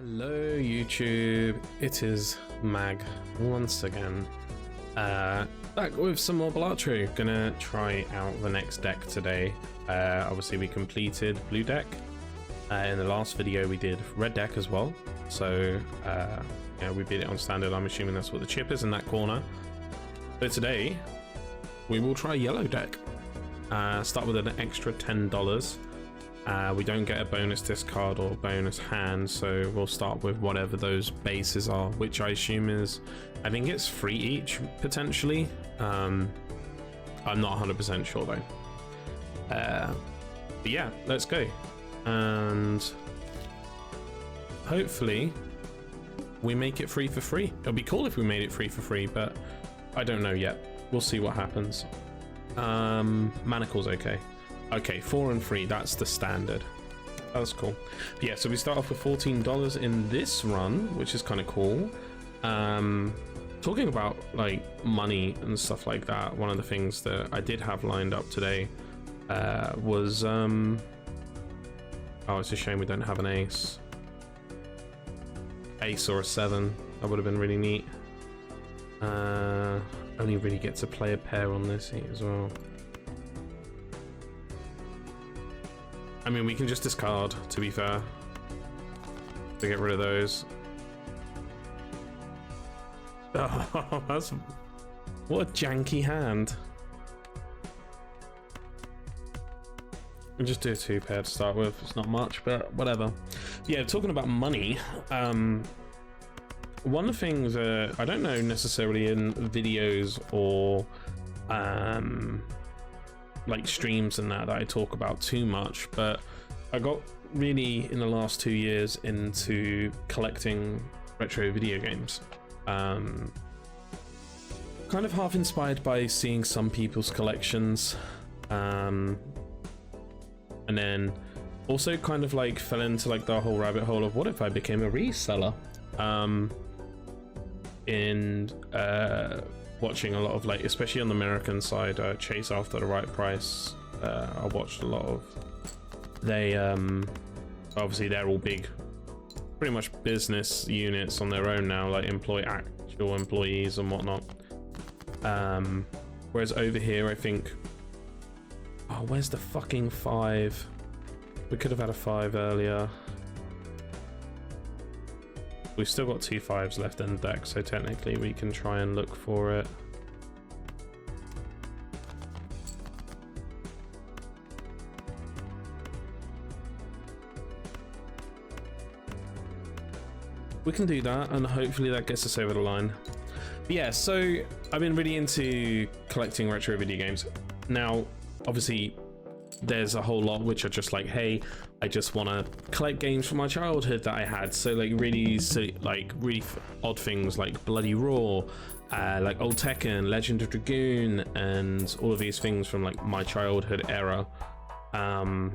Hello YouTube, it is Mag once again, back with some more Balatro. Gonna try out the next deck today. Obviously we completed blue deck, in the last video we did red deck as well, so yeah, we beat it on standard. I'm assuming that's what the chip is in that corner. So today we will try yellow deck, start with an extra $10. We don't get a bonus discard or bonus hand, so we'll start with whatever those bases are, which I assume is, I think it's 3 each potentially. I'm not 100% sure though. But yeah, let's go, and hopefully we make it free for free. It'll be cool if we made it free for free, but I don't know yet. We'll see what happens. Manacle's okay. Okay, 4 and 3, that's the standard. That's cool. But yeah, so we start off with $14 in this run, which is kind of cool. Talking about like money and stuff like that, one of the things that I did have lined up today was oh, it's a shame we don't have an ace or a 7. That would have been really neat. Only really get to play a pair on this heat as well. I mean, we can just discard, to be fair, to get rid of those. Oh, that's... what a janky hand. We'll just do a 2 pair to start with. It's not much, but whatever. Yeah, talking about money, one of the things, I don't know necessarily in videos or like streams and that I talk about too much, but I got really in the last 2 years into collecting retro video games, kind of half inspired by seeing some people's collections, and then also kind of like fell into like the whole rabbit hole of what if I became a reseller, in watching a lot of, like, especially on the American side, Chase After the Right Price. I watched a lot of. They obviously they're all big, pretty much business units on their own now, like employ actual employees and whatnot. Whereas over here, I think, oh, where's the fucking 5? We could have had a 5 earlier. We've still got 2 5s left in the deck, so technically we can try and look for it. We can do that, and hopefully that gets us over the line. But yeah, so I've been really into collecting retro video games. Now, obviously, there's a whole lot which are just like, hey, I just want to collect games from my childhood that I had. So like really silly, like really odd things like Bloody Roar, like Old Tekken, Legend of Dragoon, and all of these things from like my childhood era. I'm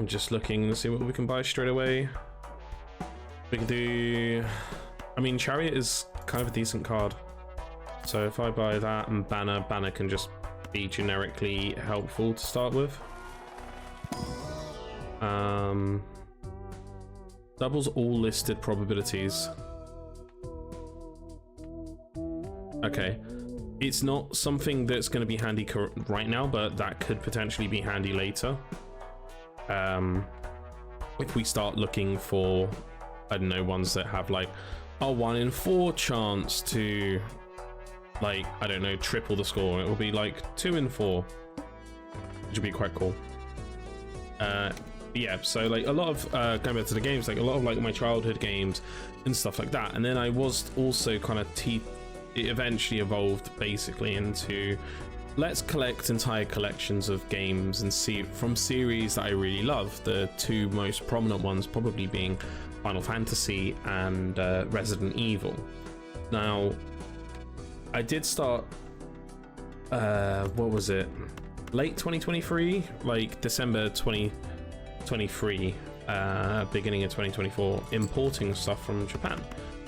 just looking to see what we can buy straight away. We can do, I mean, Chariot is kind of a decent card. So if I buy that and Banner can just be generically helpful to start with. Doubles all listed probabilities. Okay, it's not something that's going to be handy right now, but that could potentially be handy later. If we start looking for, I don't know, ones that have like a 1 in 4 chance to, like, I don't know, triple the score. It will be like 2 in 4, which would be quite cool. Yeah, so like a lot of going back to the games, like a lot of like my childhood games and stuff like that. And then I was also kind of it eventually evolved basically into, let's collect entire collections of games and see from series that I really love. The 2 most prominent ones probably being Final Fantasy and Resident Evil. Now, I did start, what was it? Late 2023, like December 2023, beginning of 2024, importing stuff from Japan.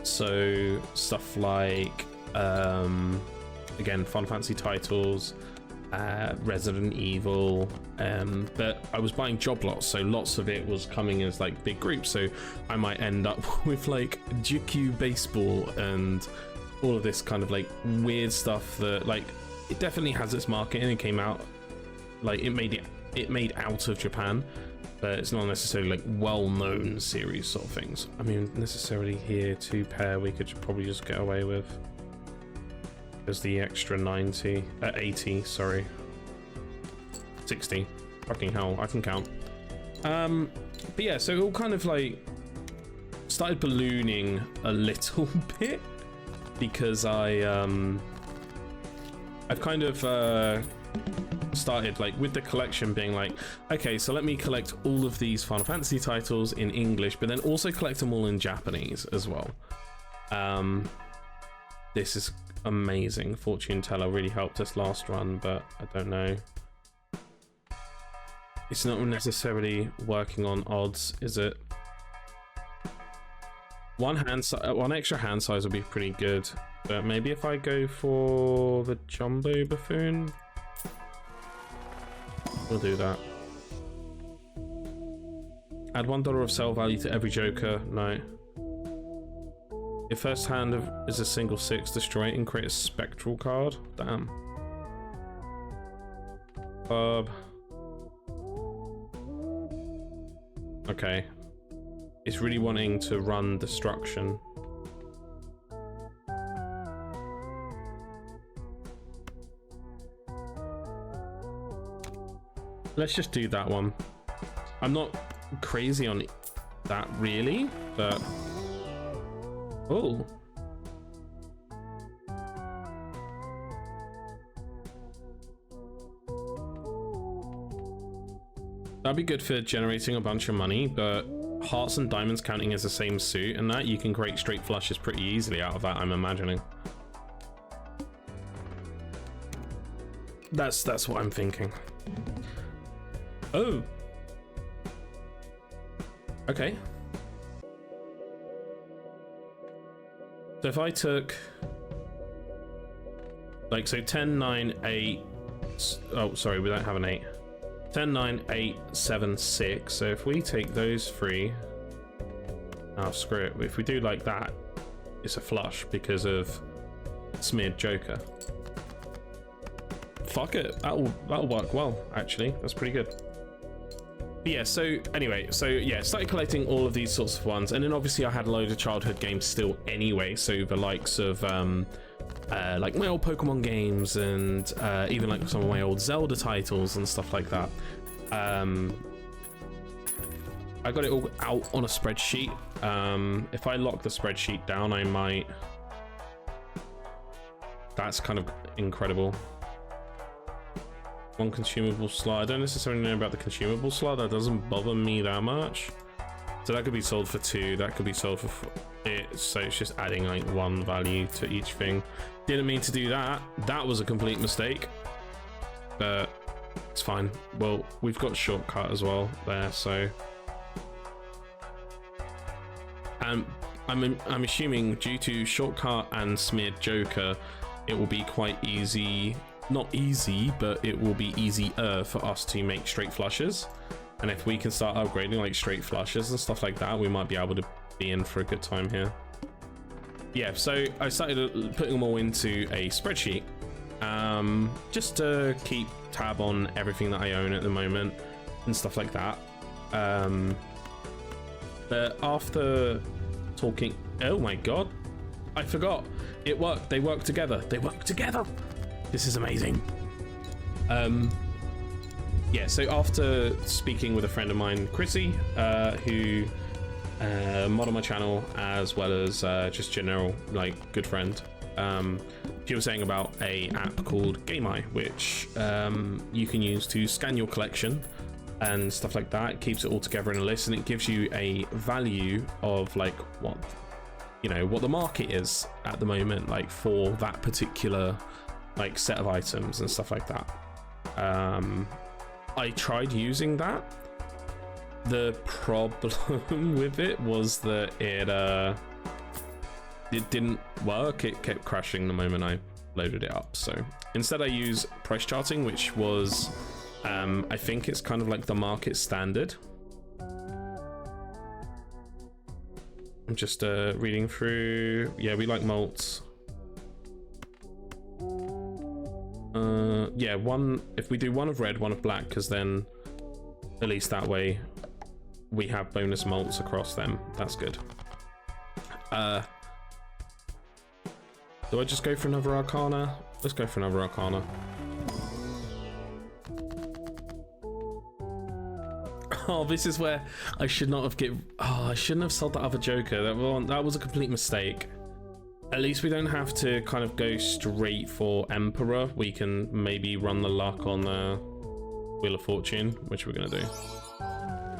So stuff like, again, Final Fantasy titles, Resident Evil, but I was buying job lots, so lots of it was coming as like big groups, so I might end up with like GQ baseball and all of this kind of like weird stuff that like it definitely has its market and it came out like it made out of Japan, but it's not necessarily like well-known series sort of things. I mean, necessarily here 2 pair we could probably just get away with. There's the extra 80, sorry. 60. Fucking hell, I can count. But yeah, so it all kind of like started ballooning a little bit because I've kind of started like with the collection being like, okay, so let me collect all of these Final Fantasy titles in English, but then also collect them all in Japanese as well. This is amazing. Fortune Teller really helped us last run, but I don't know. It's not necessarily working on odds, is it? One extra hand size would be pretty good, but maybe if I go for the Jumbo Buffoon, we'll do that. Add $1 of sell value to every Joker. No. Your first hand is a single 6, destroy it and create a spectral card. Damn. Okay. It's really wanting to run destruction. Let's just do that one. I'm not crazy on that really, but oh. That'd be good for generating a bunch of money, but hearts and diamonds counting as the same suit and that, you can create straight flushes pretty easily out of that, I'm imagining. That's what I'm thinking. Oh. Okay. So if I took like, so 10, 9, 8, oh sorry, we don't have an 8. 10, 9, 8, 7, 6. So if we take those 3, oh screw it, if we do like that, it's a flush because of smeared Joker. Fuck it, that'll work well, actually. That's pretty good. But yeah, so anyway, so yeah, started collecting all of these sorts of ones, and then obviously I had a load of childhood games still anyway, so the likes of like my old Pokemon games and even like some of my old Zelda titles and stuff like that. I got it all out on a spreadsheet. If I lock the spreadsheet down, I might... That's kind of incredible. One consumable slot. I don't necessarily know about the consumable slot. That doesn't bother me that much. So that could be sold for 2. That could be sold for so it's just adding like 1 value to each thing. Didn't mean to do that. That was a complete mistake. But it's fine. Well, we've got shortcut as well there, so. And I'm assuming due to shortcut and smeared Joker, it will be quite easy. Not easy, but it will be easier for us to make straight flushes. And if we can start upgrading like straight flushes and stuff like that, we might be able to be in for a good time here. Yeah, so I started putting them all into a spreadsheet, just to keep tab on everything that I own at the moment and stuff like that. But after talking, oh my god, I forgot. It worked. They work together. They work together. This is amazing. Yeah, so after speaking with a friend of mine, Chrissy, who mod on my channel, as well as just general like good friend, she was saying about a app called GameEye, which you can use to scan your collection and stuff like that. It keeps it all together in a list, and it gives you a value of like what, you know, what the market is at the moment, like for that particular like set of items and stuff like that. I tried using that. The problem with it was that it didn't work. It kept crashing the moment I loaded it up, so Instead I use price charting, which was I think it's kind of like the market standard. I'm just reading through. Yeah, we like malts. Yeah, one, if we do one of red, one of black, because then at least that way we have bonus malts across them. That's good. Do I just go for another Arcana? Let's go for another Arcana. Oh, this is where I should not have I shouldn't have sold that other Joker. That was a complete mistake. At least we don't have to kind of go straight for Emperor. We can maybe run the luck on the Wheel of Fortune, which we're gonna do.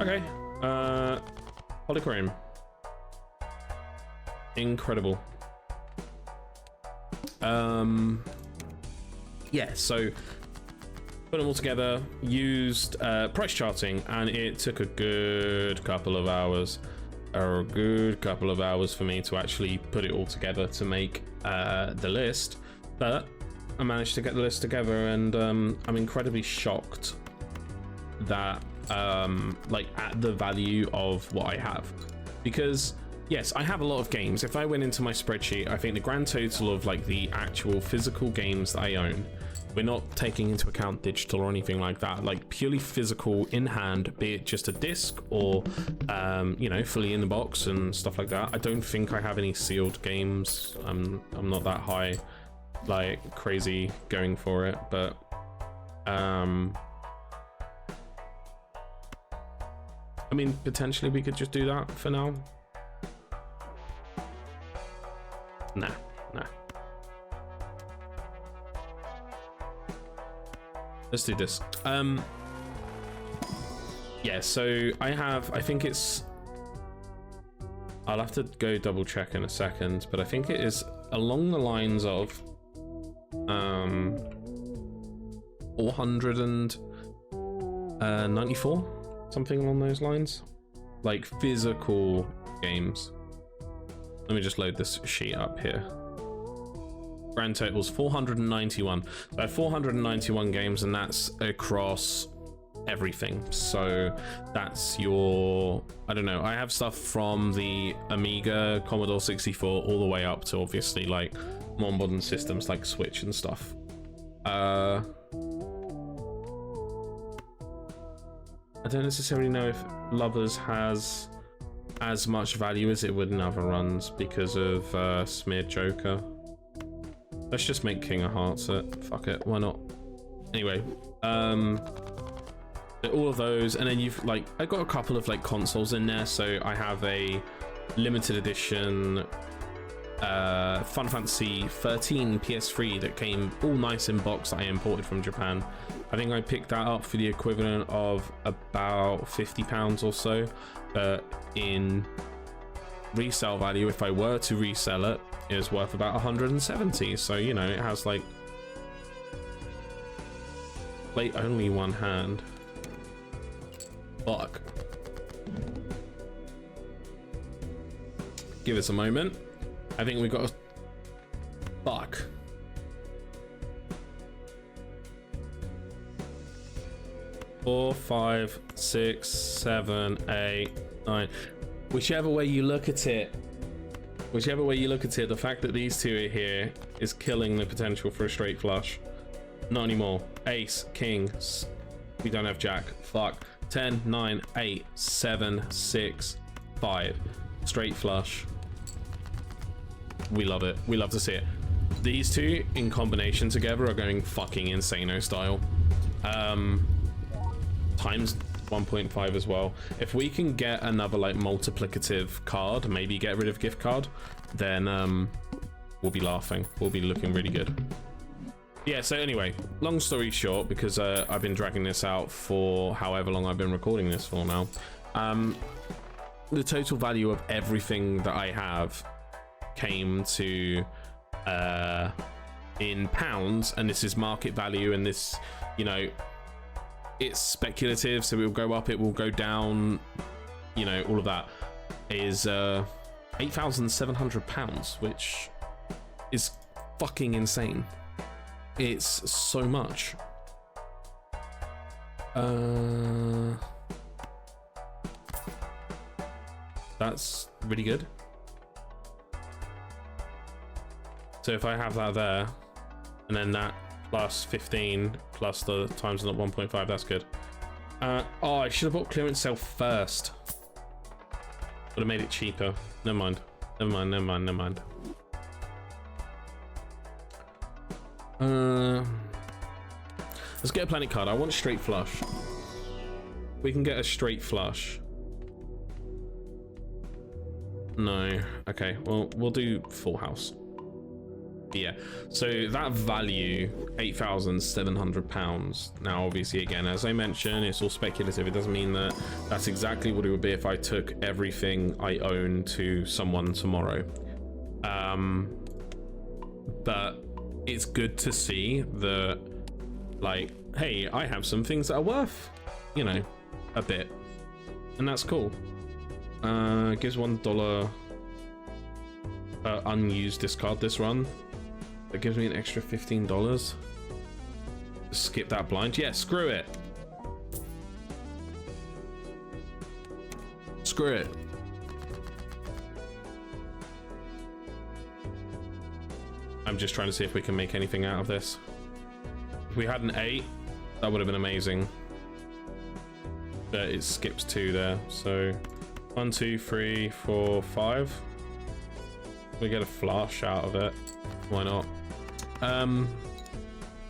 Okay, Polychrome. Incredible. Yeah, so put them all together, used price charting, and it took a good couple of hours. A good couple of hours for me to actually put it all together to make the list, but I managed to get the list together, and I'm incredibly shocked that like at the value of what I have, because yes, I have a lot of games. If I went into my spreadsheet, I think the grand total of like the actual physical games that I own, we're not taking into account digital or anything like that, like purely physical in hand, be it just a disc or you know, fully in the box and stuff like that. I don't think I have any sealed games. I'm not that high, like crazy going for it, but I mean, potentially we could just do that for now. Nah. Let's do this. Yeah, so I think it's, I'll have to go double check in a second, but I think it is along the lines of 494, something along those lines, like physical games. Let me just load this sheet up here. Grand total's 491. So I have 491 games, and that's across everything. So that's your, I don't know, I have stuff from the Amiga, Commodore 64, all the way up to obviously like more modern systems like Switch and stuff. I don't necessarily know if Lovers has as much value as it would in other runs because of Smeared Joker. Let's just make King of Hearts it. Fuck it, why not? Anyway, all of those, and then you've like, I got a couple of like consoles in there. So I have a limited edition Final Fantasy 13 PS3 that came all nice in box that I imported from Japan. I think I picked that up for the equivalent of about £50 or so, but in resale value, if I were to resell it, is worth about 170. So, you know, it has like plate only one hand. Fuck. Give us a moment. I think we've got a fuck. Four, 5, 6, 7, 8, 9. Whichever way you look at it, the fact that these two are here is killing the potential for a straight flush. Not anymore. Ace, king. We don't have jack. Fuck. 10, 9, 8, 7, 6, 5. Straight flush. We love it. We love to see it. These two in combination together are going fucking Insano style. Times 1.5 as well. If we can get another like multiplicative card, maybe get rid of gift card, then we'll be laughing. We'll be looking really good. Yeah, so anyway, long story short, because I've been dragging this out for however long I've been recording this for now, the total value of everything that I have came to in pounds, and this is market value, and this, you know, it's speculative, so it will go up, it will go down, you know, all of that, is £8,700, which is fucking insane. it's so much. That's really good. So if I have that there, and then that plus 15 plus the times 1.5, that's good. Oh, I should have bought clearance sale first. Would have made it cheaper. Never mind. Never mind, never mind, never mind. Let's get a planet card. I want a straight flush. We can get a straight flush. No. Okay, well, we'll do full house. Yeah, so that value, £8,700. Now, obviously, again, as I mentioned, it's all speculative. It doesn't mean that that's exactly what it would be if I took everything I own to someone tomorrow. But it's good to see that, like, hey, I have some things that are worth, you know, a bit, and that's cool. Gives $1 unused discard this run. That gives me an extra $15. Skip that blind. Yeah, screw it. Screw it. I'm just trying to see if we can make anything out of this. If we had an 8, that would have been amazing. But it skips 2 there. So 1, 2, 3, 4, 5. We get a flash out of it. Why not?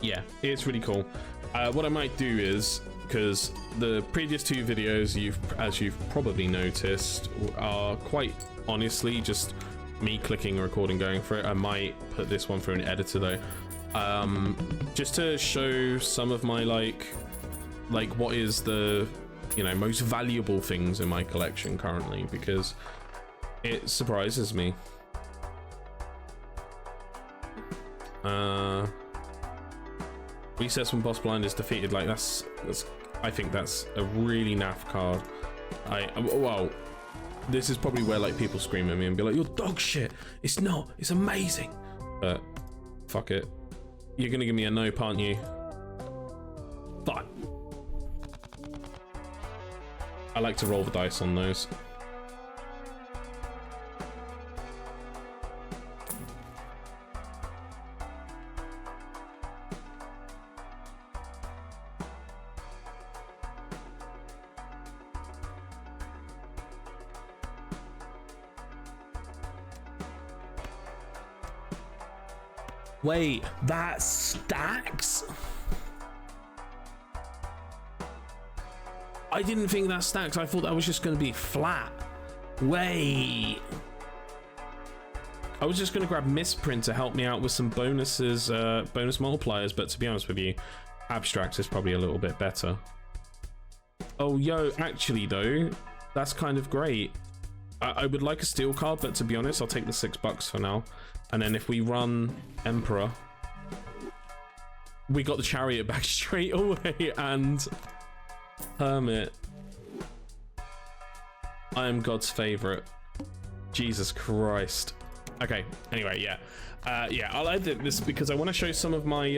Yeah, it's really cool. What I might do is, because the previous 2 videos, as you've probably noticed, are quite honestly just me clicking and recording, going for it. I might put this one through an editor though, just to show some of my like what is the, you know, most valuable things in my collection currently, because it surprises me. Resets when boss blind is defeated. Like that's I think that's a really naff card. Well, this is probably where like people scream at me and be like, you're dog shit. It's not, it's amazing. But fuck it, you're gonna give me a nope, aren't you? Fine. I like to roll the dice on those. Wait, that stacks? I didn't think that stacks. I thought that was just going to be flat. Wait. I was just going to grab Misprint to help me out with some bonuses, bonus multipliers, but to be honest with you, Abstract is probably a little bit better. Oh, yo, actually though, that's kind of great. I would like a steel card, but to be honest, I'll take the $6 for now. And then if we run Emperor, we got the Chariot back straight away, and Hermit. I am God's favorite. Jesus Christ. Okay, anyway, yeah. Yeah, I'll edit this because I want to show some of my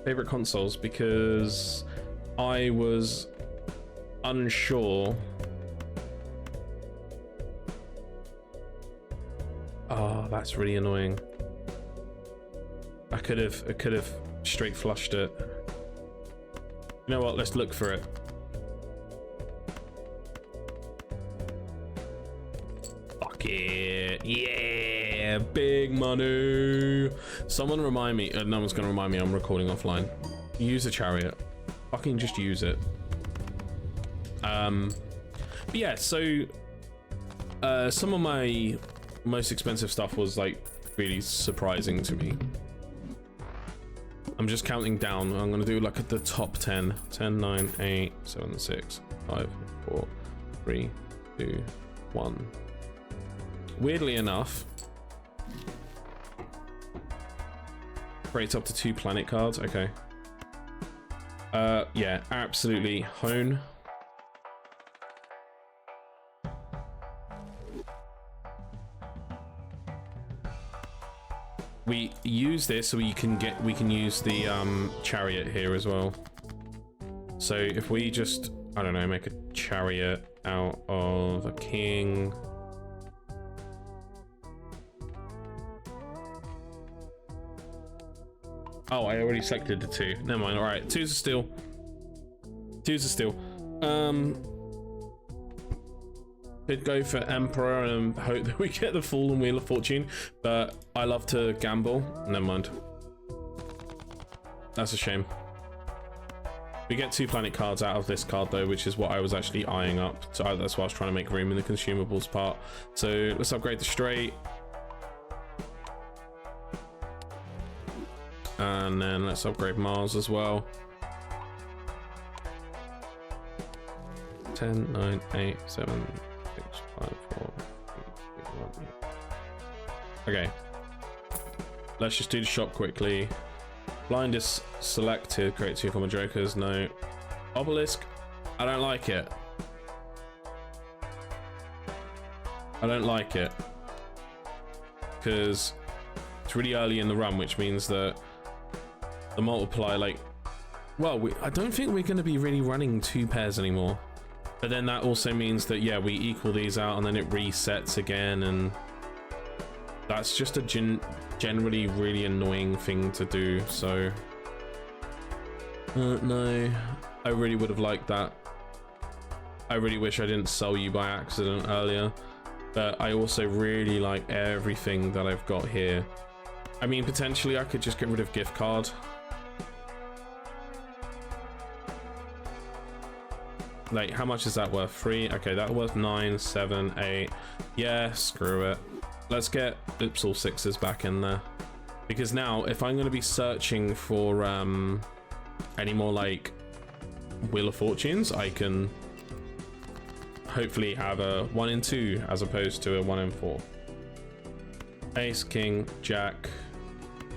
favorite consoles, because I was unsure. Oh, that's really annoying. I could have straight flushed it. You know what? Let's look for it. Fuck it. Yeah, big money. Someone remind me. No one's gonna remind me. I'm recording offline. Use a Chariot. Fucking just use it. But yeah. So, some of my most expensive stuff was like really surprising to me. I'm just counting down. I'm gonna do like at the top 10. 10, 9, 8, 7, 6, 5, 4, 3, 2, 1. Weirdly enough, creates up to 2 planet cards. Okay. Yeah, absolutely. Hone. we use this so we can use the chariot here as well. So if we just, I don't know, make a chariot out of a king. Oh, I already selected the 2. Never mind. All right, 2s are still. 2s are still. Could go for Emperor and hope that we get the Fallen Wheel of Fortune, but I love to gamble. Never mind. That's a shame. We get 2 planet cards out of this card though, which is what I was actually eyeing up. So that's why I was trying to make room in the consumables part. So let's upgrade the straight. And then let's upgrade Mars as well. 10, 9, 8, 7, 6, 5, 4, 3, 2, 1. Okay. Let's just do the shop quickly. Blind is selected. Create 2 common jokers. No. Obelisk. I don't like it. I don't like it. Because it's really early in the run, which means that the multiply, like, well, I don't think we're going to be really running 2 pairs anymore. But then that also means that, yeah, we equal these out and then it resets again, and that's just a generally really annoying thing to do. So no, I really would have liked that. I really wish I didn't sell you by accident earlier, but I also really like everything that I've got here. I mean, potentially I could just get rid of gift card. Like, how much is that worth? 3? Okay, that worth 9, 7, 8. Yeah, screw it. Let's get oops, all 6s back in there. Because now, if I'm going to be searching for any more, like, Wheel of Fortunes, I can hopefully have a 1 in 2 as opposed to a 1 in 4. Ace, King, Jack,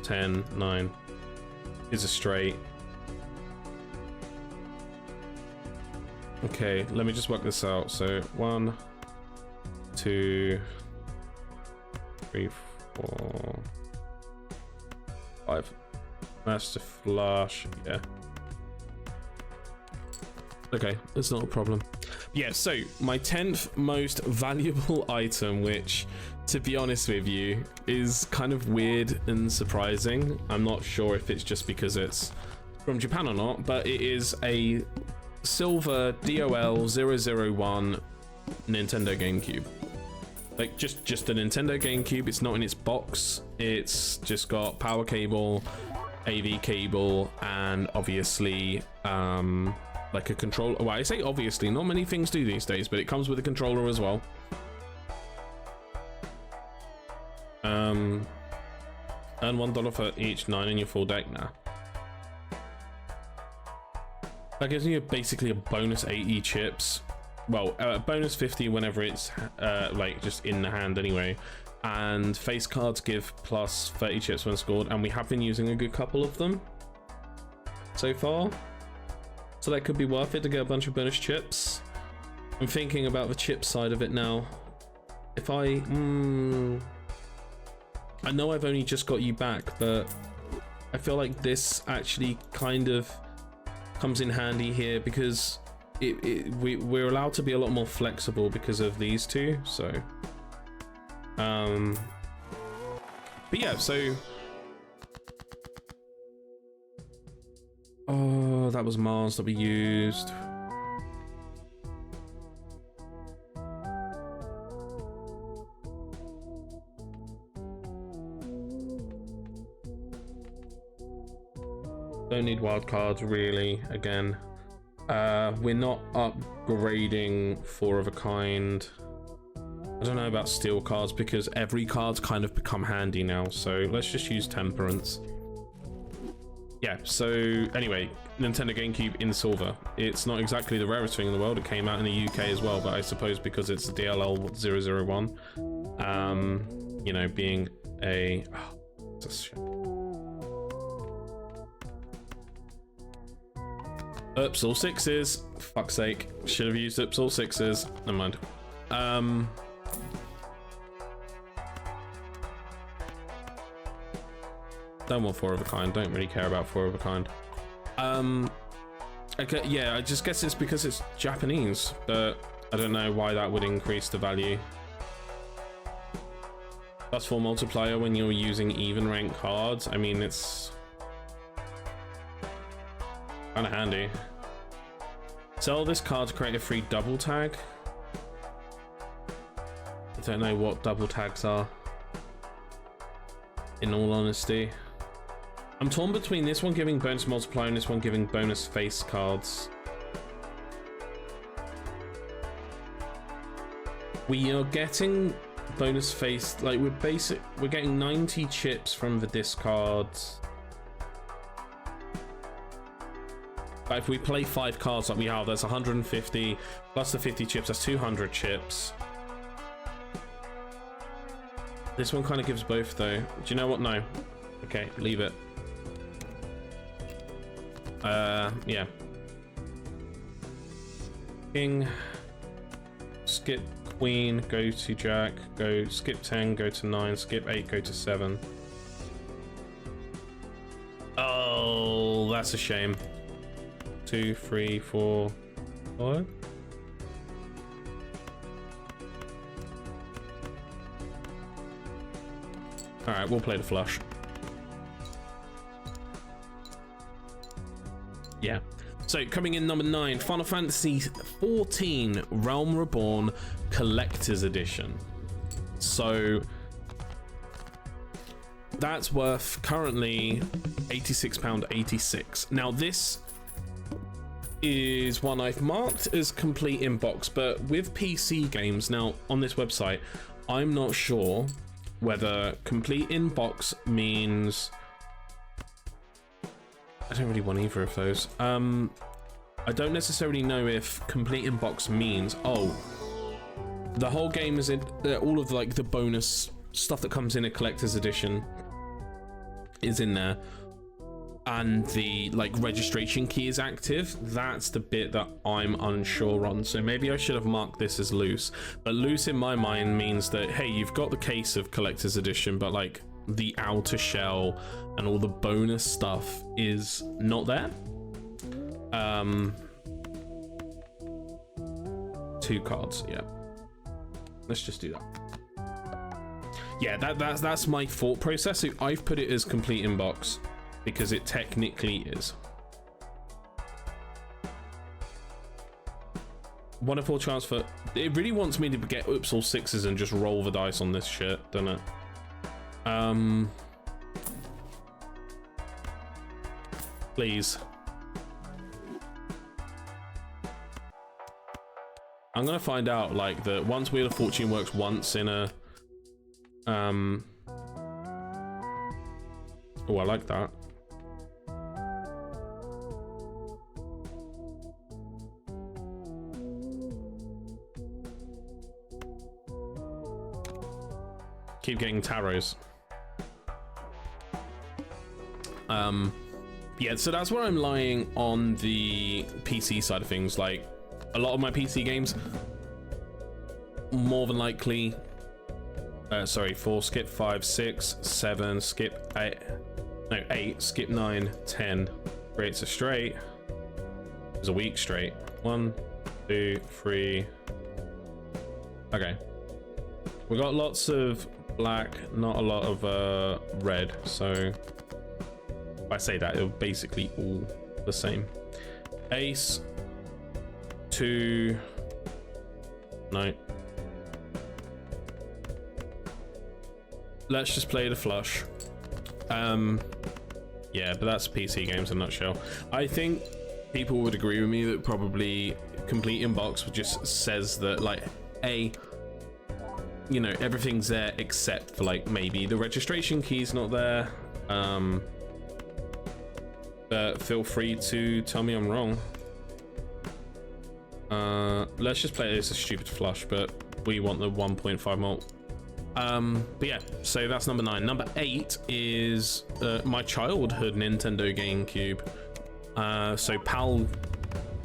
10, 9. Is a straight. Okay, let me just work this out. So 1, 2, 3, 4, 5. Master flush. Yeah. Okay, that's not a problem. Yeah, so my 10th most valuable item, which, to be honest with you, is kind of weird and surprising. I'm not sure if it's just because it's from Japan or not, but it is a silver DOL-001 Nintendo GameCube. Like, just a Nintendo GameCube. It's not in its box. It's just got power cable, AV cable, and obviously like a controller. Well, I say obviously, not many things do these days, but it comes with a controller as well. Earn $1 for each 9 in your full deck now. That gives you basically a bonus 80 chips. Well, bonus 50 whenever it's like just in the hand anyway. And face cards give plus 30 chips when scored, and we have been using a good couple of them so far. So that could be worth it to get a bunch of bonus chips. I'm thinking about the chip side of it now. If I know I've only just got you back, but I feel like this actually kind of comes in handy here because we're allowed to be a lot more flexible because of these two. So but yeah, so oh, that was Mars that we used. Don't need wild cards really. Again, we're not upgrading 4 of a kind. I don't know about steel cards because every card's kind of become handy now, so let's just use Temperance. Yeah, so anyway, Nintendo GameCube in silver. It's not exactly the rarest thing in the world. It came out in the UK as well, but I suppose because it's DLL-001, you know, being a oops, all 6s. Fuck's sake. Should have used oops, all 6s. Never mind. don't want 4 of a kind. Don't really care about 4 of a kind. Okay, yeah, I just guess it's because it's Japanese, but I don't know why that would increase the value. +4 multiplier when you're using even rank cards. I mean, it's kind of handy. Sell this card to create a free double tag. I don't know what double tags are, in all honesty. I'm torn between this one giving bonus multiplier and this one giving bonus face cards. We are getting bonus face, like we're getting 90 chips from the discards. But if we play 5 cards like we have, that's 150 plus the 50 chips, that's 200 chips. This one kind of gives both though. Do you know what? No. Okay, leave it. Yeah. King, skip queen, go to jack, go skip 10, go to 9, skip 8, go to 7. Oh, that's a shame. 2, 3, 4, 5. All right, we'll play the flush. Yeah. So coming in number 9, Final Fantasy XIV Realm Reborn Collector's Edition. So that's worth currently £86.86. Now this is one I've marked as complete in box, but with PC games now on this website, I'm not sure whether complete in box means, I don't really want either of those. I don't necessarily know if complete in box means, oh, the whole game is in, all of like the bonus stuff that comes in a collector's edition is in there, and the like registration key is active. That's the bit that I'm unsure on, so maybe I should have marked this as loose. But loose in my mind means that, hey, you've got the case of collector's edition, but like the outer shell and all the bonus stuff is not there. 2 cards, yeah. Let's just do that. Yeah, that's my thought process. So I've put it as complete in box because it technically is. Wonderful transfer. It really wants me to get oops all 6s and just roll the dice on this shit, doesn't it? Please. I'm gonna find out like that once Wheel of Fortune works once in a oh, I like that. Keep getting tarots. Yeah, so that's where I'm lying on the PC side of things. Like a lot of my PC games, more than likely, sorry, 4, skip 5, 6, 7, skip 8, no, 8, skip 9, 10, creates a straight, there's a weak straight, 1, 2, 3, okay. We got lots of black, not a lot of red, so if I say that, it'll basically all the same. Ace, 2, no. Let's just play the flush. Yeah, but that's PC games in a nutshell. I think people would agree with me that probably complete in box just says that, like, you know, everything's there except for like maybe the registration key's not there. But feel free to tell me I'm wrong. Let's just play it as a stupid flush, but we want the 1.5 mult. But yeah, so that's number 9. Number 8 is my childhood Nintendo GameCube. So PAL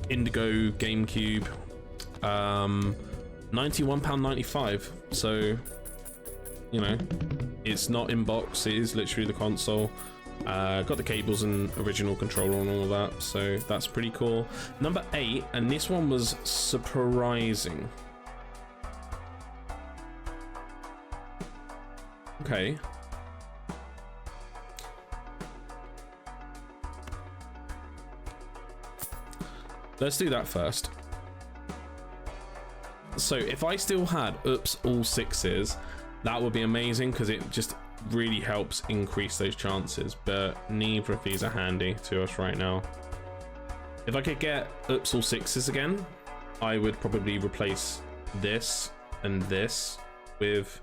Indigo GameCube, £91.95. So, you know, it's not in box, it is literally the console. Got the cables and original controller and all of that, so that's pretty cool. Number 8, and this one was surprising. Okay. Let's do that first. So if I still had oops all 6s, that would be amazing because it just really helps increase those chances, but neither of these are handy to us right now. If I could get oops all 6s again, I would probably replace this and this with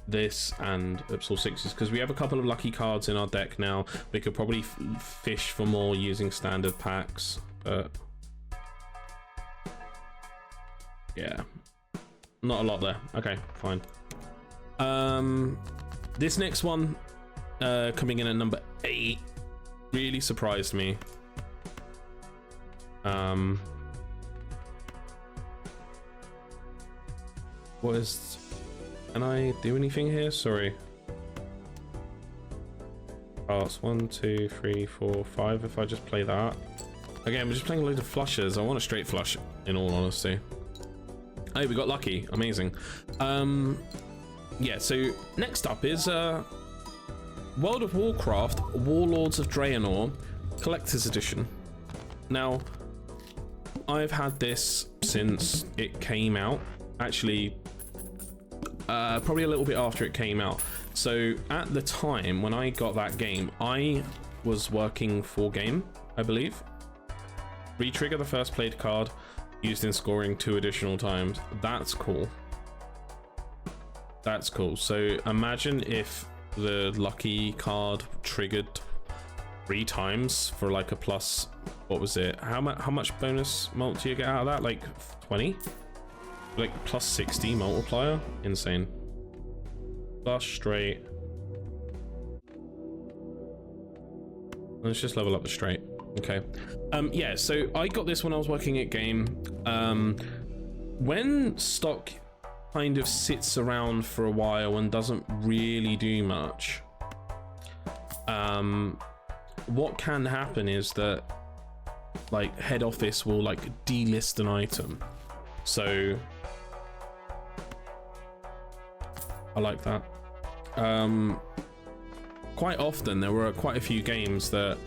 this and oops all 6s, because we have a couple of lucky cards in our deck now. We could probably fish for more using standard packs, but yeah, not a lot there. Okay, fine. This next one, coming in at number 8, really surprised me. What is... Can I do anything here? Sorry. Parts 1, 2, 3, 4, 5. If I just play that. Again, we're just playing a load of flushes. I want a straight flush, in all honesty. Hey, we got lucky. Amazing. Yeah, so next up is World of Warcraft Warlords of Draenor Collector's Edition. Now, I've had this since it came out. Actually, probably a little bit after it came out. So at the time when I got that game, I was working for game, I believe. Retrigger the first played card, used in scoring 2 additional times. That's cool. That's cool. So imagine if the lucky card triggered 3 times for like a plus, what was it? How much bonus mult do you get out of that? Like 20? Like plus 60 multiplier? Insane. Plus straight. Let's just level up the straight. Okay. Yeah, so I got this when I was working at game. When stock kind of sits around for a while and doesn't really do much, what can happen is that like head office will like delist an item. So I like that. Quite often there were quite a few games that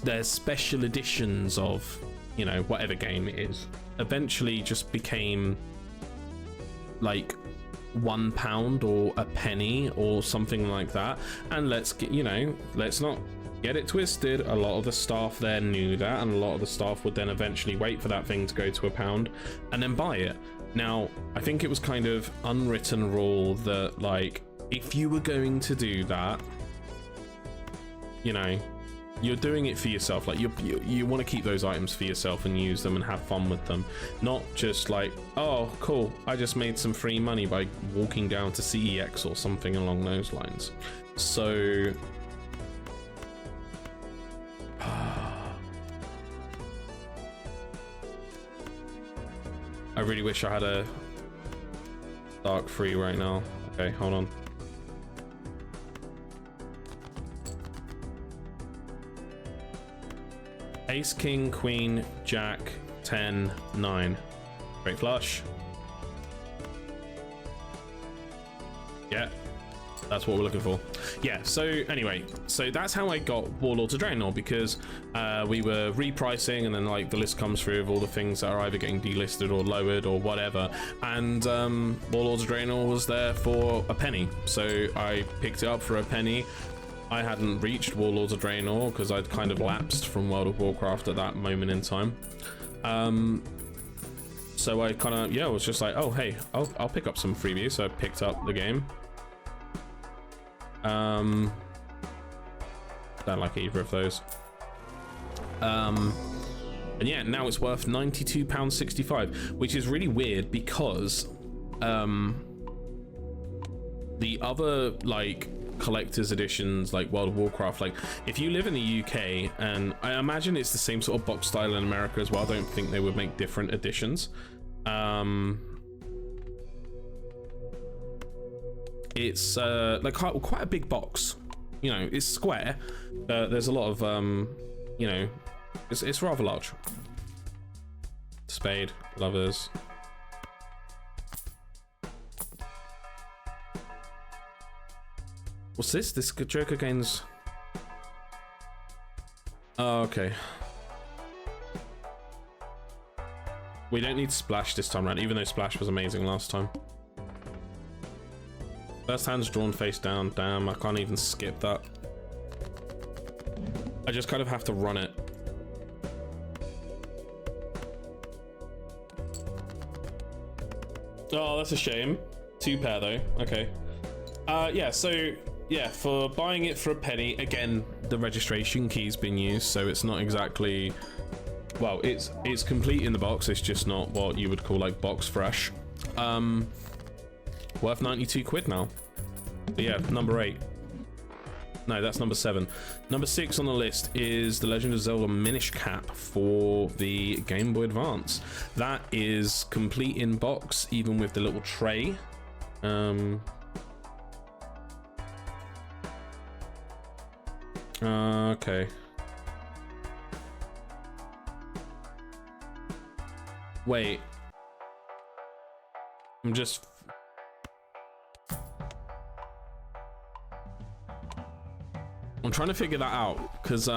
there's special editions of, you know, whatever game it is, eventually just became like £1 or a penny or something like that. And let's get, you know, let's not get it twisted, a lot of the staff there knew that, and a lot of the staff would then eventually wait for that thing to go to £1 and then buy it. Now I think it was kind of unwritten rule that like if you were going to do that, you know, you're doing it for yourself. Like you want to keep those items for yourself and use them and have fun with them, not just like, oh cool, I just made some free money by walking down to CEX or something along those lines. So I really wish I had a dark free right now. Okay, hold on. Ace, king, queen, jack, 10, 9. Great flush. Yeah, that's what we're looking for. Yeah, so anyway, so that's how I got Warlords of Draenor, because we were repricing, and then like the list comes through of all the things that are either getting delisted or lowered or whatever, and Warlords of Draenor was there for a penny, so I picked it up for a penny. I hadn't reached Warlords of Draenor because I'd kind of lapsed from World of Warcraft at that moment in time. So I kind of, yeah, was just like, oh, hey, I'll pick up some freebies. So I picked up the game. Don't like either of those. And yeah, now it's worth £92.65, which is really weird because the other, like, collector's editions like World of Warcraft, like if you live in the UK, and I imagine it's the same sort of box style in America as well, I don't think they would make different editions. It's like quite a big box, you know, it's square. There's a lot of, you know, it's rather large. Spade, lovers. What's this? This Joker gains... Oh, okay. We don't need Splash this time around, even though Splash was amazing last time. First hand's drawn face down. Damn, I can't even skip that. I just kind of have to run it. Oh, that's a shame. 2 pair though. Okay. Yeah, so yeah, for buying it for a penny, again, the registration key's been used, so it's not exactly, well, it's complete in the box, it's just not what you would call like box fresh. Worth 92 quid now. But yeah, number 8. No, that's number 7. Number 6 on the list is The Legend of Zelda Minish Cap for the Game Boy Advance. That is complete in box, even with the little tray. Okay. Wait. I'm trying to figure that out, because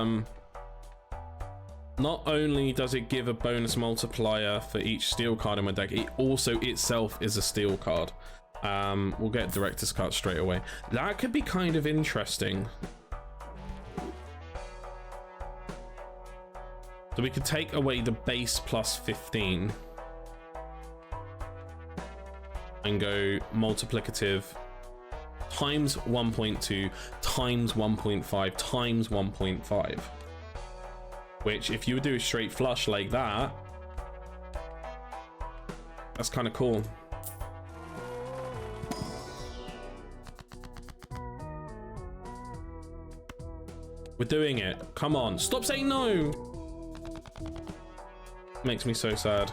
not only does it give a bonus multiplier for each steel card in my deck, it also itself is a steel card. We'll get director's cut straight away. That could be kind of interesting. So we could take away the base plus 15 and go multiplicative times 1.2 times 1.5 times 1.5, which if you would do a straight flush like that, that's kind of cool. We're doing it. Come on, stop saying no. Makes me so sad.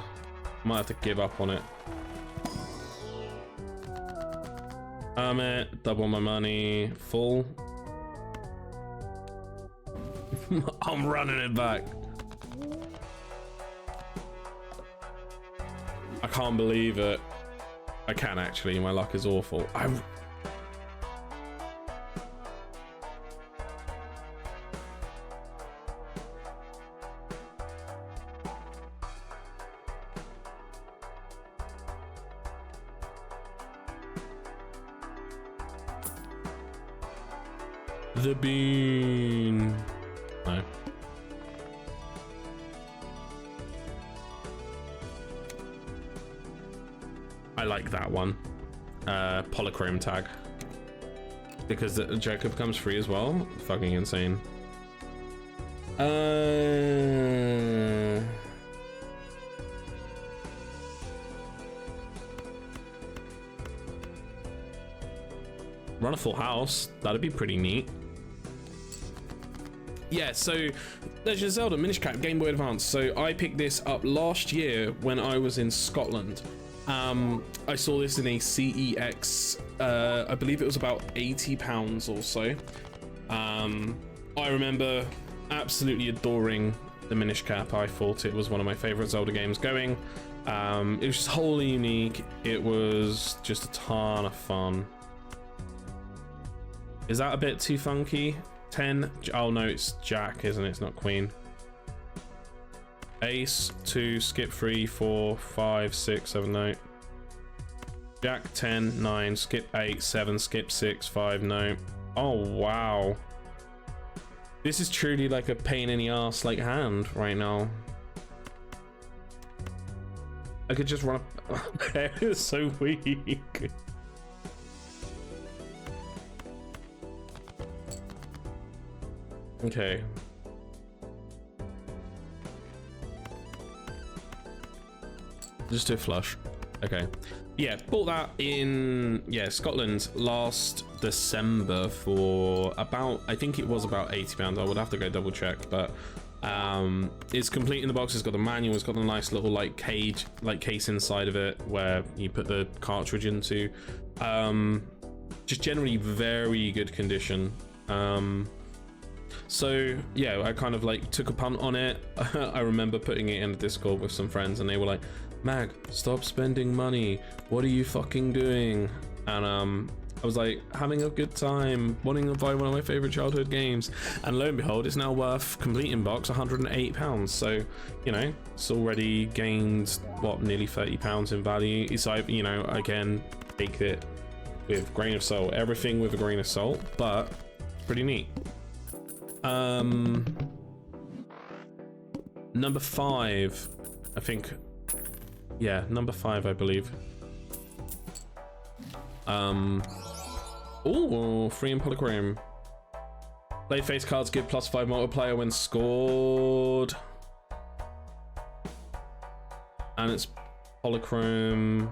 Might have to give up on it. Double my money. Full. I'm running it back. I can't believe it. I can actually. My luck is awful. The bean. No. I like that one. Polychrome tag. Because the Joker becomes free as well. Fucking insane. Run a full house. That'd be pretty neat. Yeah, so Legend of Zelda Minish Cap Game Boy Advance. So I picked this up last year when I was in Scotland. I saw this in a CEX, I believe it was about £80 or so. I remember absolutely adoring the Minish Cap. I thought it was one of my favorite Zelda games going. It was just wholly unique. It was just a ton of fun. Is that a bit too funky? 10. Oh no, it's Jack, isn't it? It's not Queen. Ace, 2, skip 3, 4, 5, 6, 7, no. Jack, 10, 9, skip 8, 7, skip 6, 5, no. Oh wow. This is truly like a pain in the ass like hand right now. I could just run up. It's so weak. Okay. Just do a flush. Okay. Yeah, bought that in Scotland last December for about, I think it was about £80. I would have to go double check, but it's complete in the box. It's got the manual, it's got a nice little like cage, like case inside of it where you put the cartridge into. Just generally very good condition. So yeah, I kind of like took a punt on it. I remember putting it in the Discord with some friends and they were like, Mag, stop spending money, what are you fucking doing? And I was like, having a good time, wanting to buy one of my favorite childhood games, and lo and behold, it's now worth, complete in box, £108. So, you know, it's already gained what, nearly £30 in value. It's like, you know, again, take it with a grain of salt, everything with a grain of salt, but pretty neat. Number 5, I think. Yeah, number 5, I believe. Oh, free in Polychrome. Play face cards, give +5 multiplier when scored. And it's Polychrome.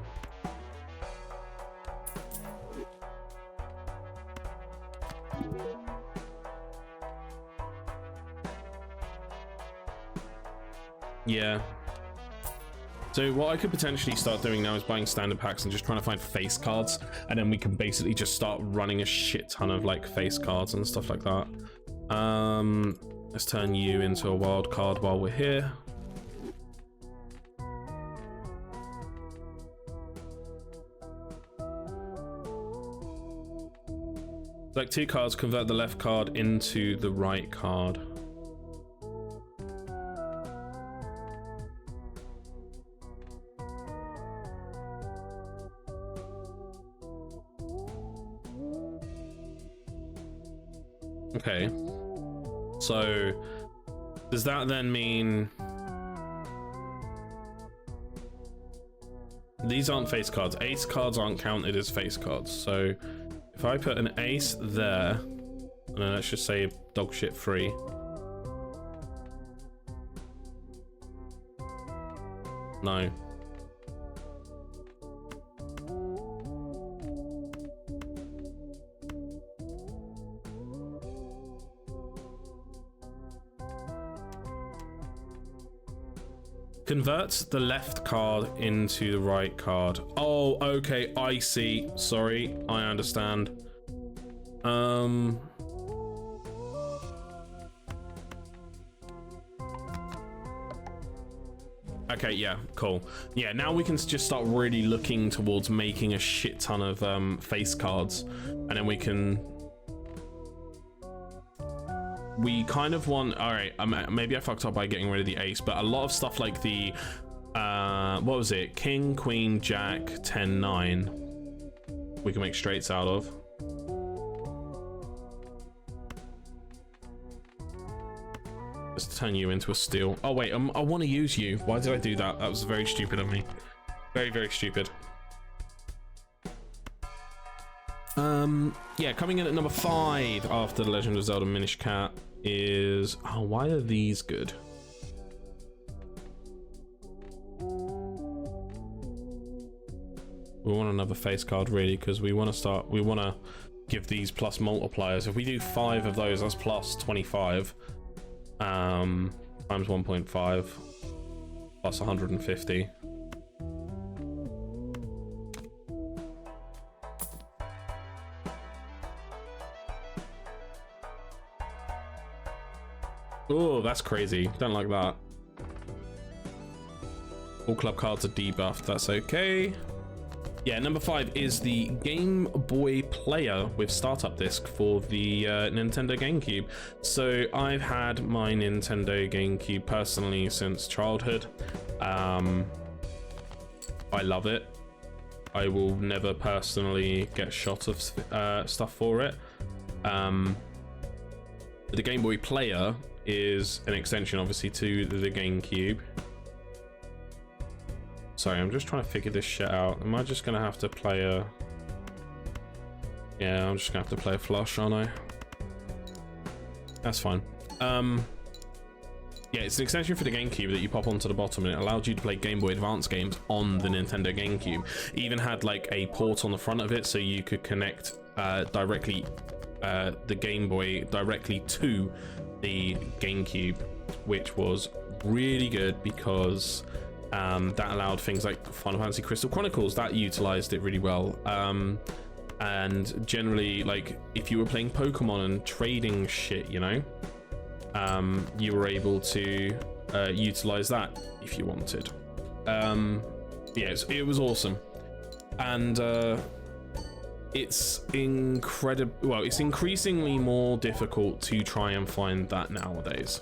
Yeah. So what I could potentially start doing now is buying standard packs and just trying to find face cards, and then we can basically just start running a shit ton of like face cards and stuff like that. Let's turn you into a wild card while we're here. Select 2 cards, convert the left card into the right card. Okay, so does that then mean these aren't face cards? Ace cards aren't counted as face cards. So if I put an ace there, and then let's just say dog shit free. No. Converts the left card into the right card. Oh, okay, I see. Sorry, I understand. Okay, yeah, cool. Yeah, now we can just start really looking towards making a shit ton of face cards, and then we kind of want, all right, maybe I fucked up by getting rid of the ace, but a lot of stuff like the what was it, king, queen, jack, 10, 9 we can make straights out of. Let's turn you into a steal. Oh wait, I want to use you. Why did I do that? That was very stupid of me. Very, very stupid. Yeah, coming in at number 5 after The Legend of Zelda Minish Cap is... Oh, why are these good? We want another face card, really, because we want to give these plus multipliers. If we do 5 of those, that's plus 25. Times 1.5 plus 150. Oh, that's crazy. Don't like that. All club cards are debuffed. That's okay. Yeah, number 5 is the Game Boy Player with startup disc for the Nintendo GameCube. So I've had my Nintendo GameCube personally since childhood. I love it. I will never personally get shot of stuff for it. The Game Boy Player is an extension, obviously, to the GameCube. Sorry, I'm just trying to figure this shit out. Am I just gonna have to play a... Yeah, I'm just gonna have to play a flush, aren't I? That's fine. Yeah, it's an extension for the GameCube that you pop onto the bottom, and it allowed you to play Game Boy Advance games on the Nintendo GameCube. It even had like a port on the front of it, so you could connect directly the Game Boy directly to the GameCube, which was really good because that allowed things like Final Fantasy Crystal Chronicles that utilized it really well, And generally, like, if you were playing Pokemon and trading shit, you know, you were able to utilize that if you wanted. Yeah, it was awesome. And it's incredible. Well, it's increasingly more difficult to try and find that nowadays.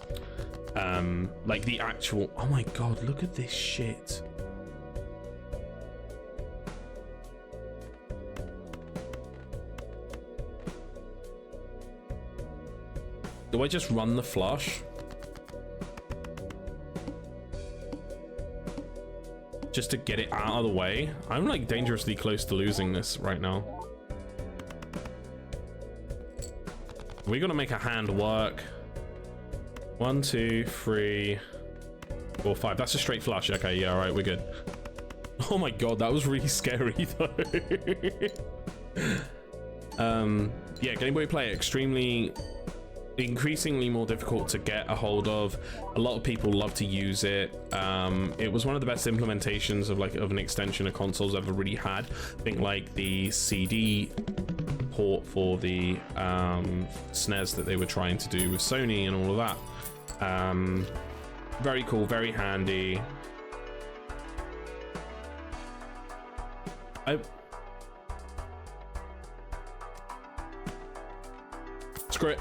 Like the actual, oh my god, look at this shit. Do I just run the flush? Just to get it out of the way? I'm like dangerously close to losing this right now. We gotta make a hand work. 1, 2, 3, 4, 5. That's a straight flush. Okay, yeah, all right, we're good. Oh my god, that was really scary though. Yeah, Game Boy Play increasingly more difficult to get a hold of. A lot of people love to use it. It was one of the best implementations of an extension of consoles ever really had. I think like the CD port for the SNES that they were trying to do with Sony and all of that. Very cool, very handy. Screw it.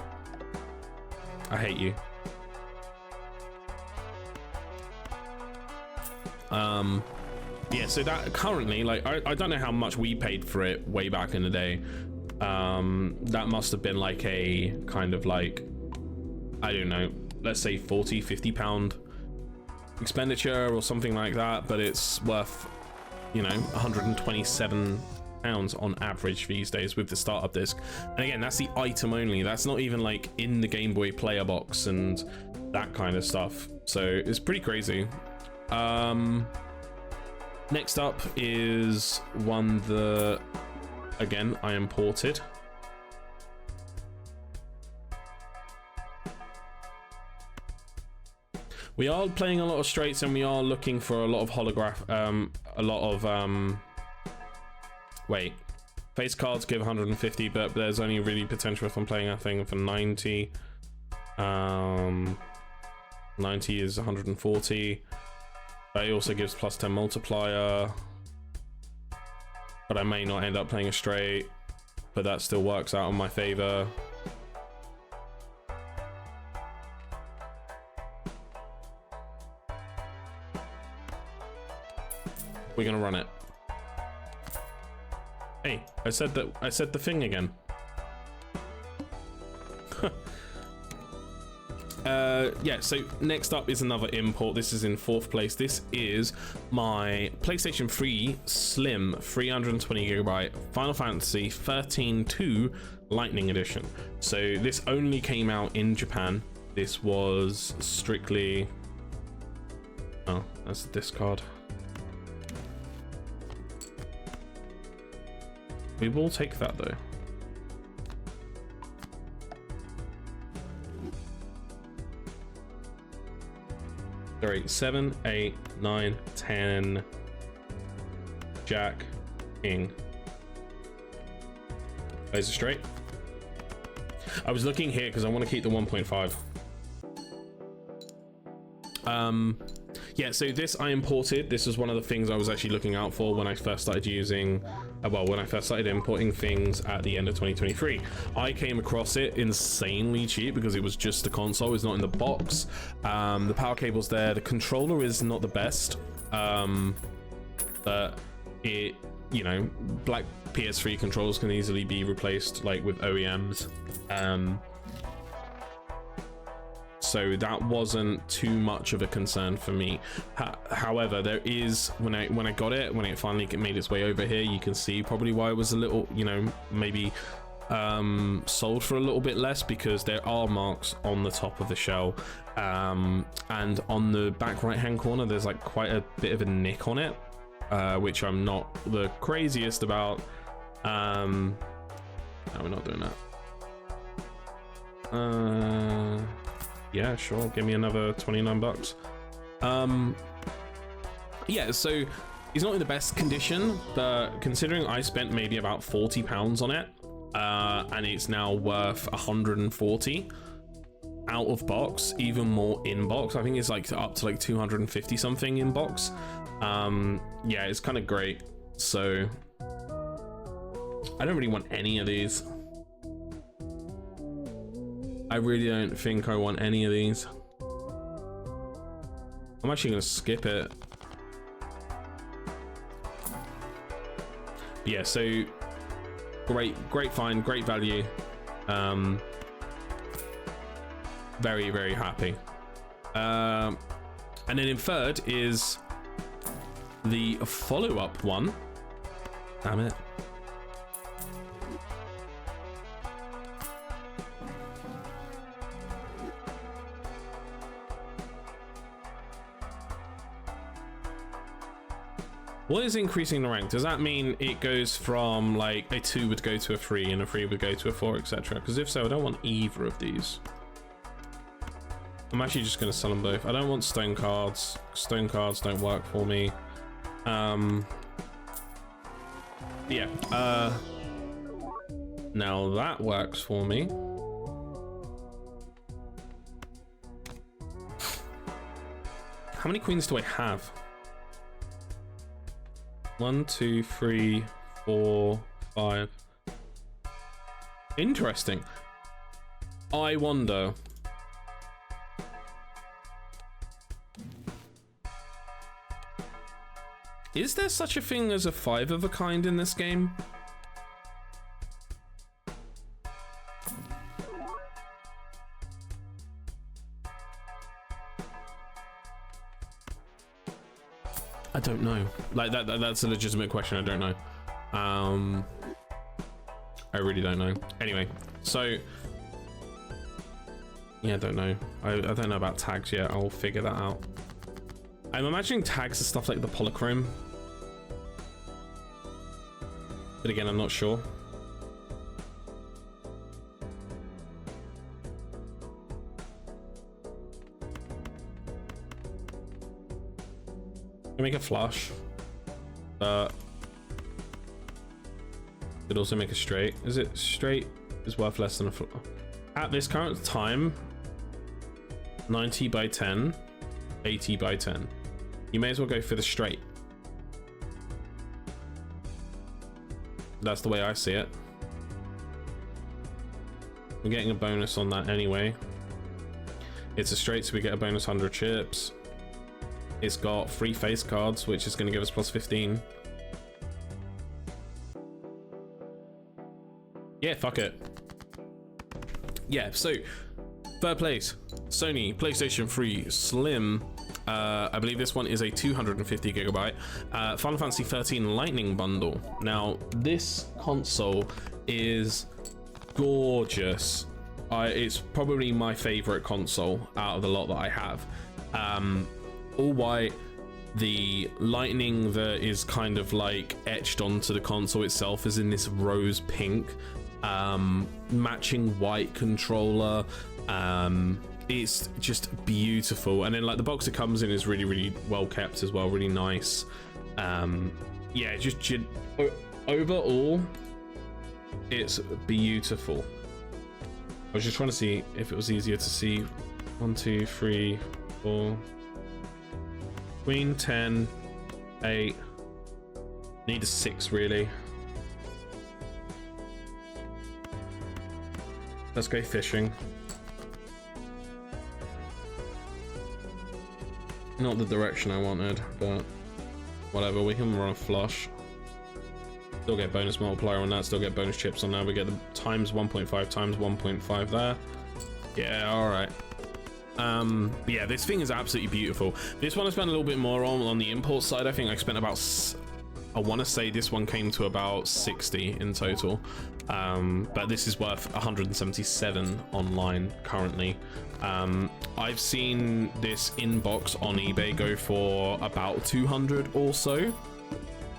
I hate you. Yeah, so that currently, like, I don't know how much we paid for it way back in the day. That must have been like a kind of like, I don't know, let's say 40, 50 pound expenditure or something like that, but it's worth, you know, 127 pounds on average these days with the startup disc. And again, that's the item only. That's not even like in the Game Boy Player box and that kind of stuff. So it's pretty crazy. Next up is one that, again, I imported. We are playing a lot of straights and we are looking for a lot of wait, face cards give 150, but there's only really potential if I'm playing a thing for 90. 90 is 140. But it also gives +10 multiplier. But I may not end up playing a straight, but that still works out in my favor. We're gonna run it. Hey, I said the thing again. Yeah, so next up is another import. This is in 4th place. This is my PlayStation 3 Slim 320GB Final Fantasy 13-2 Lightning Edition. So this only came out in Japan. This was strictly... Oh, that's the discard. We will take that though. Sorry, 7, 8, 9, 10. Jack, King. Is it straight? I was looking here because I want to keep the 1.5. Yeah, so this I imported. This was one of the things I was actually looking out for when I first started using, well, when I first started importing things at the end of 2023. I came across it insanely cheap because it was just the console, it's not in the box. The power cable's there. The controller is not the best, but it, you know, black PS3 controllers can easily be replaced like with OEMs. So that wasn't too much of a concern for me. However, there is, when I got it, when it finally made its way over here, you can see probably why it was a little, you know, maybe sold for a little bit less, because there are marks on the top of the shell, and on the back right hand corner there's like quite a bit of a nick on it, which I'm not the craziest about. No, we're not doing that. Yeah, sure, give me another 29 bucks. Yeah, so He's not in the best condition, but considering I spent maybe about £40 on it, and it's now worth 140 out of box, even more in box. I think it's like up to like 250 something in box. Yeah, it's kind of great. So I don't really want any of these. I really don't think I want any of these. I'm actually gonna skip it. Yeah, so great find, great value. Very, very happy. And then in third is the follow-up one. Damn it. What is increasing the rank? Does that mean it goes from like a 2 would go to a 3 and a 3 would go to a 4, etc.? Because if so, I don't want either of these. I'm actually just going to sell them both. I don't want stone cards. Stone cards don't work for me. Yeah. Now that works for me. How many queens do I have? 1, 2, 3, 4, 5. Interesting. I wonder. Is there such a thing as a 5 of a kind in this game? I don't know. Like that's a legitimate question. I don't know. I really don't know. Anyway, so yeah, I don't know. I don't know about tags yet. I'll figure that out. I'm imagining tags are stuff like the polychrome, but again, I'm not sure. Make a flush, but could also make a straight. Is it straight is worth less than a flush at this current time? 90 by 10, 80 by 10. You may as well go for the straight. That's the way I see it. We're getting a bonus on that anyway. It's a straight, so we get a bonus 100 chips. It's got 3 face cards, which is going to give us plus 15. Yeah, fuck it. Yeah, so third place, Sony PlayStation 3 Slim. I believe this one is a 250 gigabyte Final Fantasy 13 Lightning Bundle. Now, this console is gorgeous. It's probably my favorite console out of the lot that I have. All white. The lightning that is kind of like etched onto the console itself is in this rose pink, matching white controller. It's just beautiful, and then like the box it comes in is really, really well kept as well, really nice. Yeah, just overall, it's beautiful. I was just trying to see if it was easier to see. 1, 2, 3, 4. Queen, 10, 8. Need a 6 really. Let's go fishing. Not the direction I wanted, but whatever. We can run a flush. Still get bonus multiplier on that. Still get bonus chips on that. We get the times 1.5 times 1.5 there. Yeah, all right. But yeah, this thing is absolutely beautiful. This one I spent a little bit more on the import side. I think I spent about, I want to say this one came to about 60 in total, but this is worth 177 online currently. I've seen this inbox on eBay go for about 200 or so,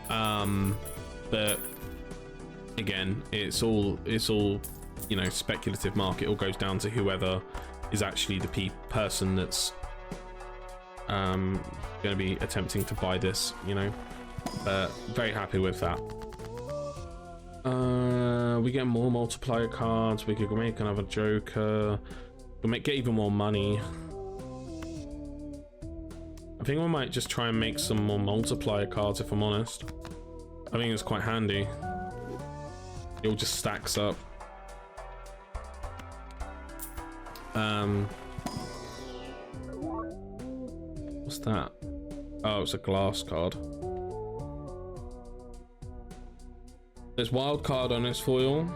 but again, it's all you know, speculative market. It all goes down to whoever is actually the person that's going to be attempting to buy this, you know. Very happy with that. We get more multiplier cards. We could make another Joker. We'll get even more money. I think we might just try and make some more multiplier cards, if I'm honest. I think it's quite handy. It all just stacks up. What's that? Oh, it's a glass card. There's wild card on this foil.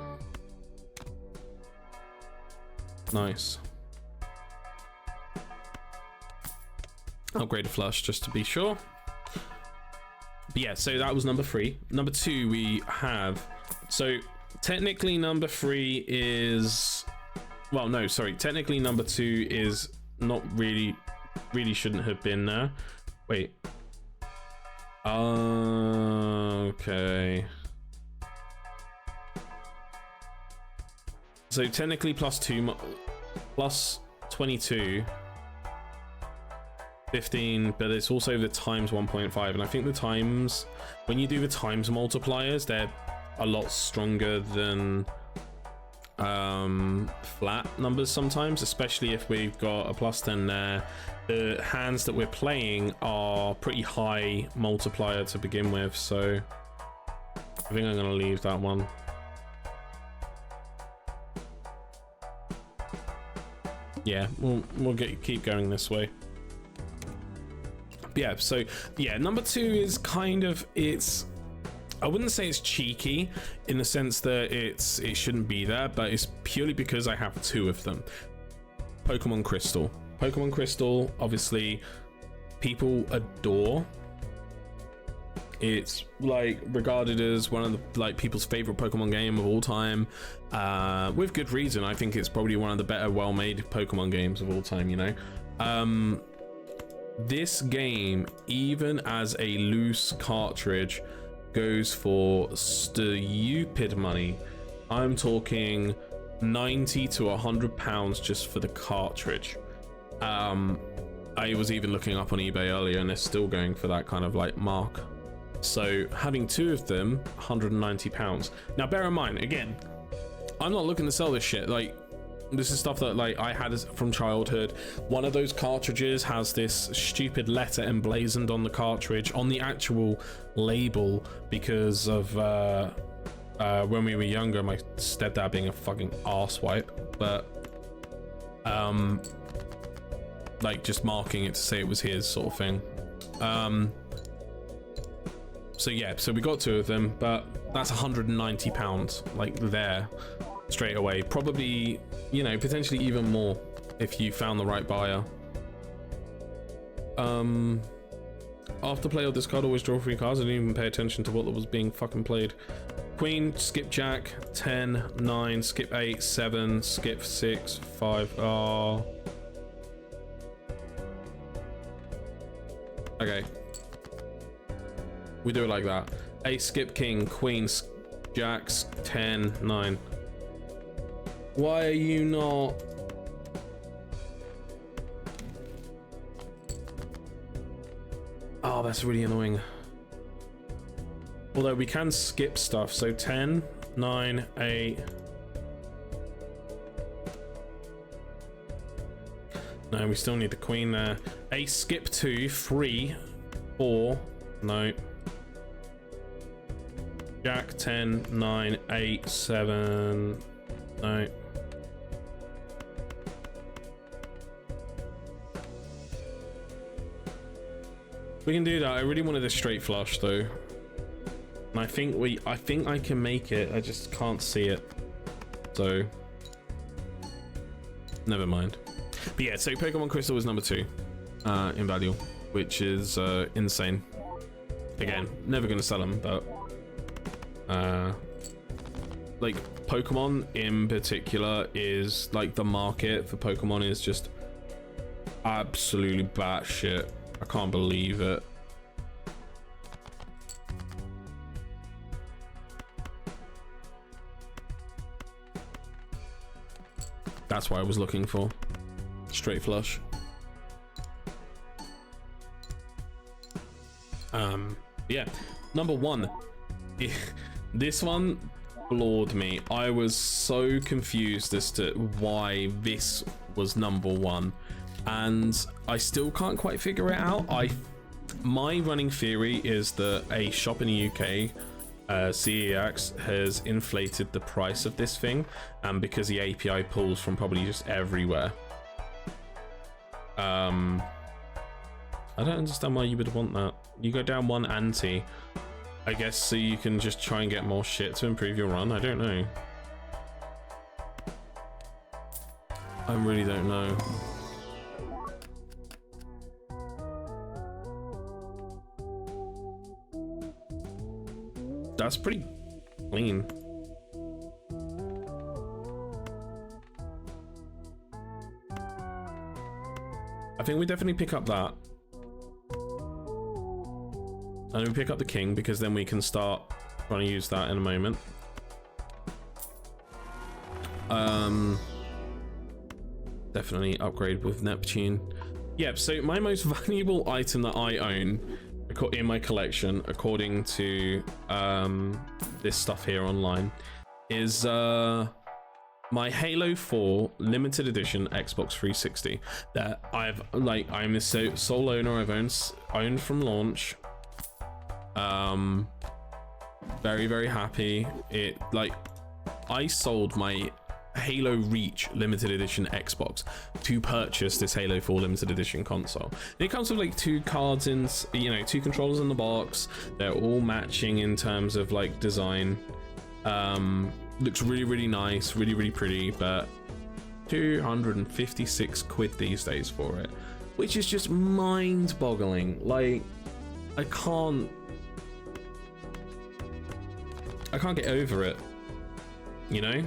Nice. Upgrade a flush just to be sure. But yeah, so that was number 3. Number 2 we have, so technically number 3 is, well, no, sorry, technically number 2 is not really shouldn't have been there. Wait. Okay. So technically +2 plus 22 15, but it's also the times 1.5, and I think the times, when you do the times multipliers, they're a lot stronger than flat numbers sometimes, especially if we've got a +10 there. The hands that we're playing are pretty high multiplier to begin with, so I think I'm gonna leave that one. Yeah, we'll keep going this way. Yeah, so yeah, number 2 is kind of, it's, I wouldn't say it's cheeky in the sense that it shouldn't be there, but it's purely because I have 2 of them. Pokemon Crystal. Pokemon Crystal, obviously, people adore. It's like regarded as one of the like people's favorite Pokemon game of all time, with good reason. I think it's probably one of the better, well-made Pokemon games of all time. You know, this game, even as a loose cartridge, goes for stupid money. I'm talking 90 to 100 pounds just for the cartridge. I was even looking up on eBay earlier, and they're still going for that kind of like mark. So having 2 of them, 190 pounds. Now bear in mind, again, I'm not looking to sell this shit. Like, this is stuff that like I had from childhood. One of those cartridges has this stupid letter emblazoned on the cartridge, on the actual label, because of when we were younger, my stepdad being a fucking arsewipe, but like just marking it to say it was his sort of thing. So yeah, so we got 2 of them, but that's 190 pounds, like there, straight away. Probably, you know, potentially even more if you found the right buyer. After play of this card, always draw 3 cards. I didn't even pay attention to what was being fucking played. Queen, skip Jack, 10, 9, skip 8, 7, skip 6, 5. Oh. Okay. We do it like that. Ace, skip King, Queen, Jacks, 10, 9. Why are you not? Oh, that's really annoying. Although we can skip stuff, so 10, 9, 8. No, we still need the Queen there. Ace, skip 2, 3, 4. No. Jack, 10, 9, 8, 7. No. We can do that. I really wanted a straight flush though. And I think I can make it. I just can't see it. So never mind. But yeah, so Pokemon Crystal was number 2 in value, which is insane. Again, never gonna sell them, but like Pokemon in particular is like, the market for Pokemon is just absolutely batshit. I can't believe it. That's what I was looking for. Straight flush. Yeah. Number one. This one floored me. I was so confused as to why this was number one, and I still can't quite figure it out. My running theory is that a shop in the UK, CEX, has inflated the price of this thing, and because the API pulls from probably just everywhere. I don't understand why you would want that. You go down one ante, I guess, so you can just try and get more shit to improve your run. I don't know. I really don't know. That's pretty clean. I think we definitely pick up that. And we pick up the king, because then we can start trying to use that in a moment. Definitely upgrade with Neptune. Yep, so my most valuable item that I own in my collection, according to this stuff here online, is my Halo 4 limited edition Xbox 360 that I'm the sole owner. I've owned from launch. Very, very happy. I sold my Halo Reach limited edition Xbox to purchase this Halo 4 limited edition console. And it comes with like 2 cards in, 2 controllers in the box. They're all matching in terms of like design. Looks really, really nice, really, really pretty, but 256 quid these days for it, which is just mind-boggling. Like, I can't get over it, you know?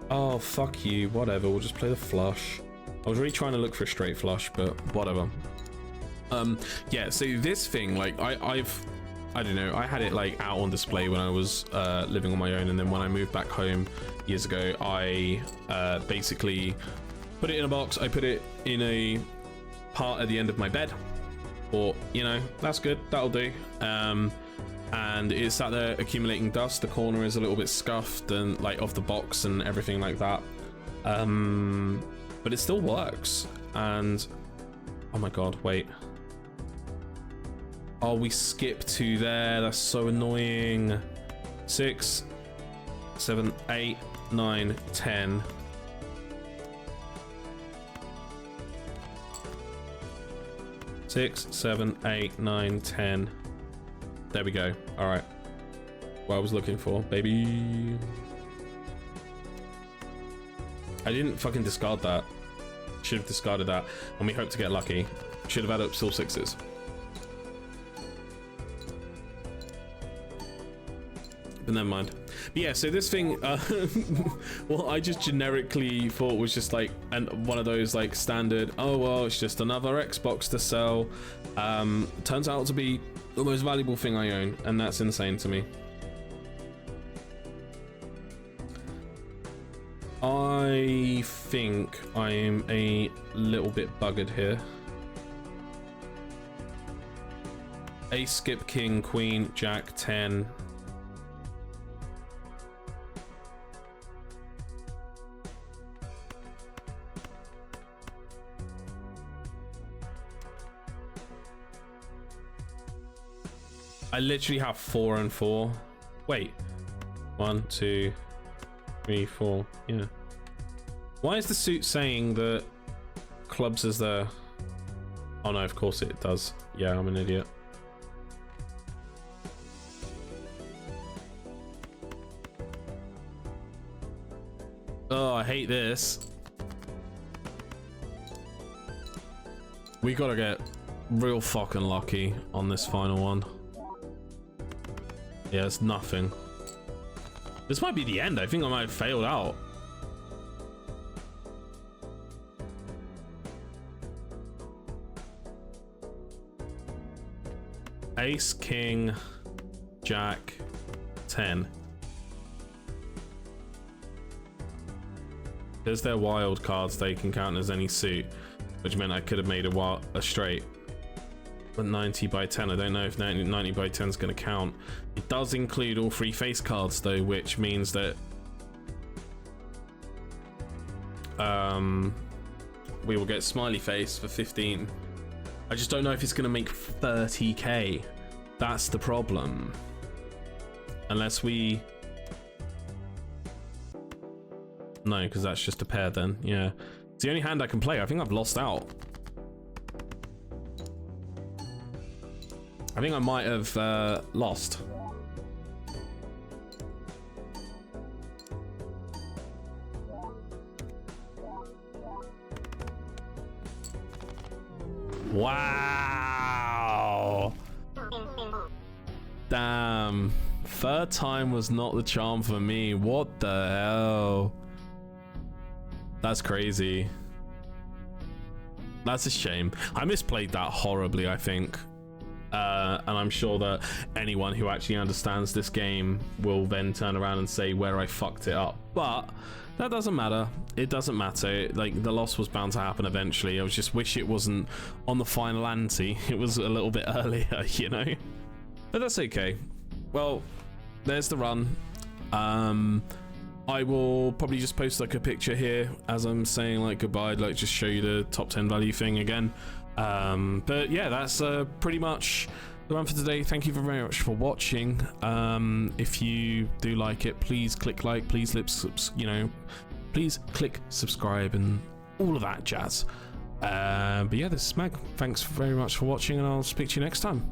Oh, fuck you, whatever, we'll just play the flush. I was really trying to look for a straight flush, but whatever. Yeah, so this thing, like, I don't know, I had it like out on display when I was living on my own, and then when I moved back home years ago, I basically put it in a box. I put it in a part at the end of my bed, or that's good, that'll do. And it sat there accumulating dust. The corner is a little bit scuffed and like off the box and everything like that, but it still works. And oh my god, wait, oh, we skipped 2 there, that's so annoying. 6, 7, 8, 9, 10. Six, 7, 8, 9, 10. There we go. All right. What I was looking for, baby. I didn't fucking discard that. Should have discarded that, and we hope to get lucky. Should have had up still 6s. But never mind. But yeah, so this thing, well, I just generically thought was just like one of those like standard, oh well, it's just another Xbox to sell. Turns out to be the most valuable thing I own, and that's insane to me. I think I'm a little bit buggered here. Ace, skip, king, queen, jack, 10. I literally have 4 and 4. Wait. 1, 2, 3, 4. Yeah. Why is the suit saying that clubs is there? Oh no, of course it does. Yeah, I'm an idiot. Oh, I hate this. We gotta get real fucking lucky on this final one. Yeah, it's nothing. This might be the end. I think I might have failed out. Ace, king, jack, 10. Because they're wild cards, they can count as any suit, which meant I could have made a straight. But 90 by 10, I don't know if 90 by 10 is going to count. It does include all 3 face cards though, which means that we will get smiley face for 15. I just don't know if it's going to make 30k. That's the problem. Unless we... No, because that's just a pair then. Yeah. It's the only hand I can play. I think I've lost out. I think I might have lost. Wow. Damn. Third time was not the charm for me. What the hell? That's crazy. That's a shame. I misplayed that horribly, I think. And I'm sure that anyone who actually understands this game will then turn around and say where I fucked it up. But that doesn't matter. It doesn't matter. Like, the loss was bound to happen eventually. I just wish it wasn't on the final ante. It was a little bit earlier, you know? But that's okay. Well, there's the run. I will probably just post like a picture here as I'm saying like goodbye, like just show you the top 10 value thing again. But yeah, that's pretty much the run for today. Thank you very much for watching. If you do like it, please click like, please please click subscribe and all of that jazz. But yeah, this is Mag. Thanks very much for watching, and I'll speak to you next time.